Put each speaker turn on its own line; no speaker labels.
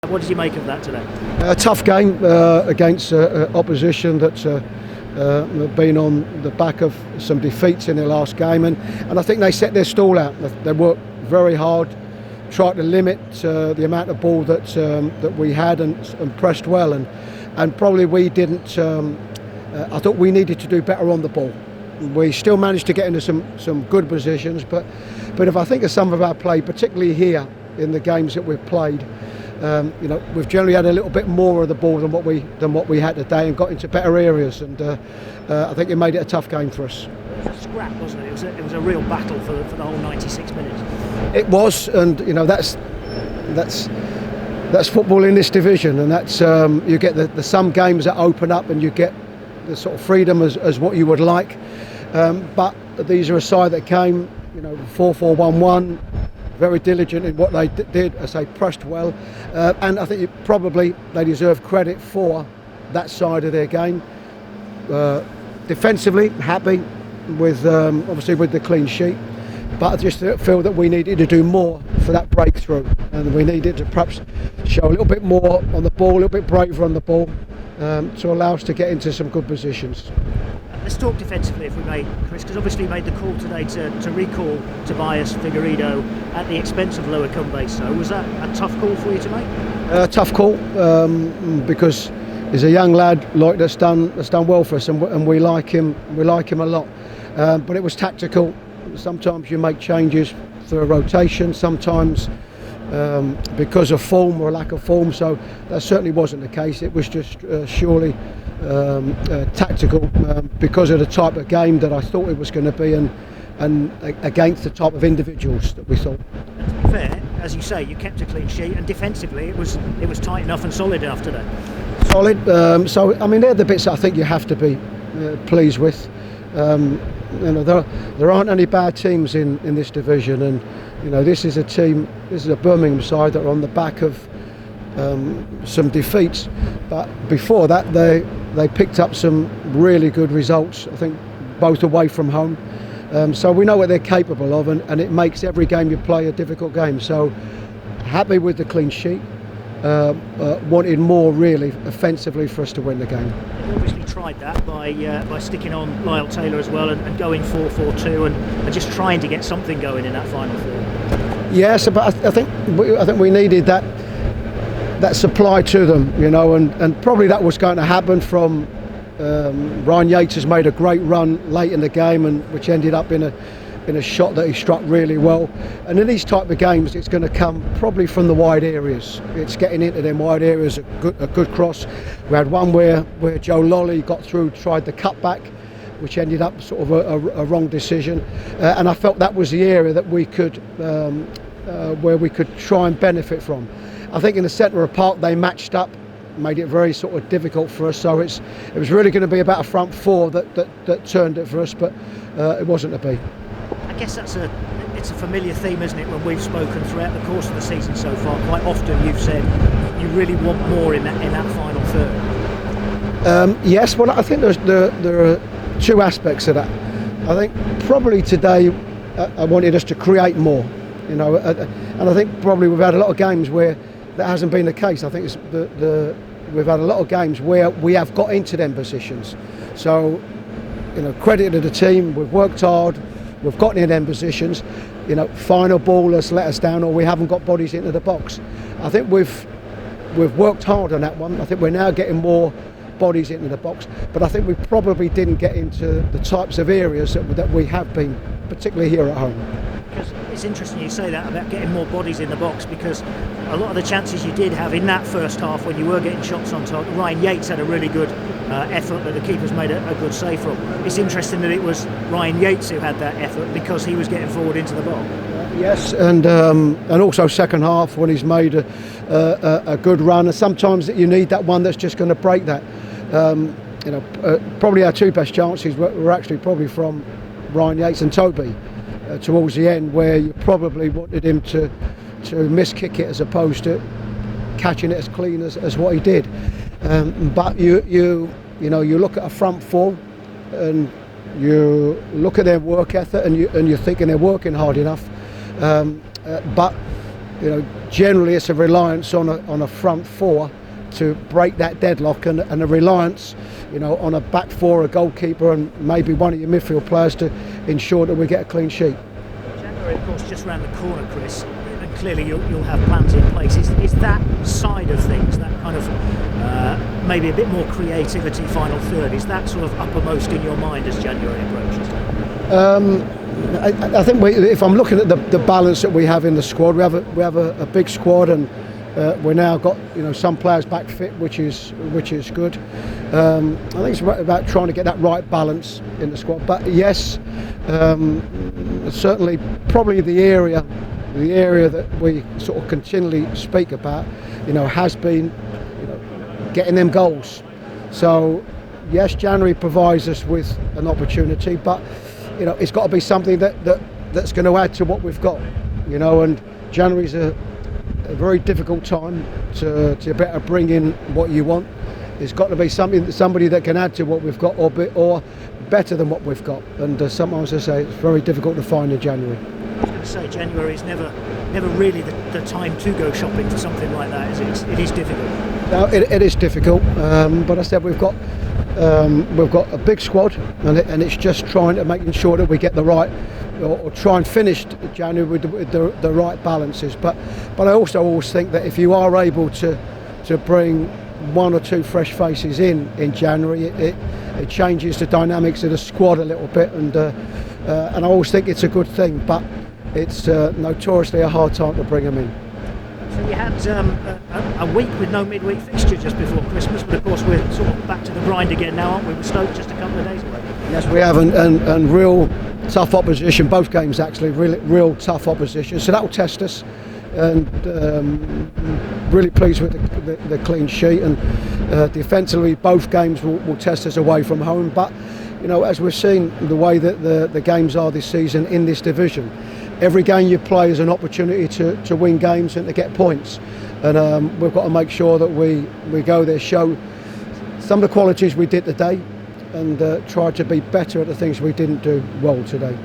What did you make of that today?
A tough game against opposition that's been on the back of some defeats in their last game, and I think they set their stall out. They worked very hard, tried to limit the amount of ball that we had, and pressed well, and probably we didn't. I thought we needed to do better on the ball. We still managed to get into some good positions, but if I think of some of our play, particularly here in the games that we've played, we've generally had a little bit more of the ball than what we had today, and got into better areas, and I think it made it a tough game for us.
It was a scrap, wasn't it? It was a real battle for the whole 96 minutes.
It was, and that's football in this division, and that's you get the some games that open up, and you get the sort of freedom as what you would like, but these are a side that came 4-4-1-1, very diligent in what they did, as they pressed well, and I think they deserve credit for that side of their game. Defensively, happy with obviously with the clean sheet, but I just feel that we needed to do more for that breakthrough, and we needed to perhaps show a little bit more on the ball, a little bit braver on the ball, to allow us to get into some good positions.
Let's talk defensively, if we may, Chris, because obviously you made the call today to recall Tobias Figueiredo at the expense of Loic Mbe. So was that a tough call for you to make?
A tough call, because he's a young lad that's done well for us, and we like him a lot. But it was tactical. Sometimes you make changes for a rotation, sometimes because of form or lack of form. So that certainly wasn't the case. It was just surely tactical, because of the type of game that I thought it was going to be, and against the type of individuals that we thought.
And to be fair, as you say, you kept a clean sheet, and defensively it was tight enough and solid enough today.
Solid. So I mean, they're the bits that I think you have to be pleased with. There aren't any bad teams in this division, and this is a Birmingham side that are on the back of some defeats, but before that they picked up some really good results, I think, both away from home, so we know what they're capable of, and it makes every game you play a difficult game. So happy with the clean sheet, wanted more really offensively for us to win the game.
You obviously tried that by sticking on Lyle Taylor as well, and going 4-4-2 and just trying to get something going in that final third.
Yes, but I think we needed that supply to them, and probably that was going to happen from Ryan Yates has made a great run late in the game, and which ended up in a shot that he struck really well. And in these type of games, it's going to come probably from the wide areas. It's getting into them wide areas, a good cross. We had one where Joe Lolly got through, tried the cutback, which ended up sort of a wrong decision, and I felt that was the area that we could where we could try and benefit from. I think in the centre of the park they matched up, made it very sort of difficult for us. So it was really going to be about a front four that turned it for us, but it wasn't to be.
I guess it's a familiar theme, isn't it, when we've spoken throughout the course of the season so far. Quite often you've said you really want more in that final third.
Yes, well, I think there are two aspects of that. I think probably today I wanted us to create more, and I think probably we've had a lot of games where that hasn't been the case. I think we've had a lot of games where we have got into them positions. So, credit to the team. We've worked hard. We've gotten in them positions. Final ball has let us down, or we haven't got bodies into the box. I think we've worked hard on that one. I think we're now getting more bodies into the box, but I think we probably didn't get into the types of areas that we have been, particularly here at home.
Because it's interesting you say that about getting more bodies in the box, because a lot of the chances you did have in that first half when you were getting shots on target, Ryan Yates had a really good effort that the keeper's made a good save from. It's interesting that it was Ryan Yates who had that effort because he was getting forward into the box.
Yes, and also second half when he's made a good run, and sometimes you need that one that's just going to break that. Probably our two best chances were actually probably from Ryan Yates and Toby towards the end, where you probably wanted him to miss kick it as opposed to catching it as clean as what he did. But you look at a front four and you look at their work ethic, and you're thinking they're working hard enough. But generally it's a reliance on a front four to break that deadlock, and a reliance, on a back four, a goalkeeper, and maybe one of your midfield players to ensure that we get a clean sheet.
January, of course, just round the corner, Chris, and clearly you'll have plans in place. Is that side of things, that kind of maybe a bit more creativity final third, is that sort of uppermost in your mind as January approaches?
I think if I'm looking at the balance that we have in the squad, we have a big squad, and we've now got some players back fit, which is good. I think it's about trying to get that right balance in the squad. But yes, certainly probably the area that we sort of continually speak about, has been getting them goals. So yes, January provides us with an opportunity, but it's got to be something that's going to add to what we've got, and January's a very difficult time to better bring in what you want. It's got to be somebody that can add to what we've got, or better than what we've got. And sometimes I say it's very difficult to find in January.
I was going to say January is never really the time to go shopping for something like that, is it? It is difficult.
No, it is difficult, but I said we've got a big squad, and it's just making sure that we get the right, or try and finish January with the right balances. But I also always think that if you are able to bring one or two fresh faces in January, it changes the dynamics of the squad a little bit, and I always think it's a good thing. But it's notoriously a hard time to bring them in.
So you had a week with no midweek fixture just before Christmas, but of course we're sort of back to the grind again now, aren't we? With Stoke just a couple of days away.
Yes, we have, and real tough opposition. Both games actually, real tough opposition. So that will test us, and really pleased with the clean sheet. And defensively, both games will test us away from home. But as we've seen the way that the games are this season in this division, every game you play is an opportunity to win games and to get points. And we've got to make sure that we go there, show some of the qualities we did today, and try to be better at the things we didn't do well today.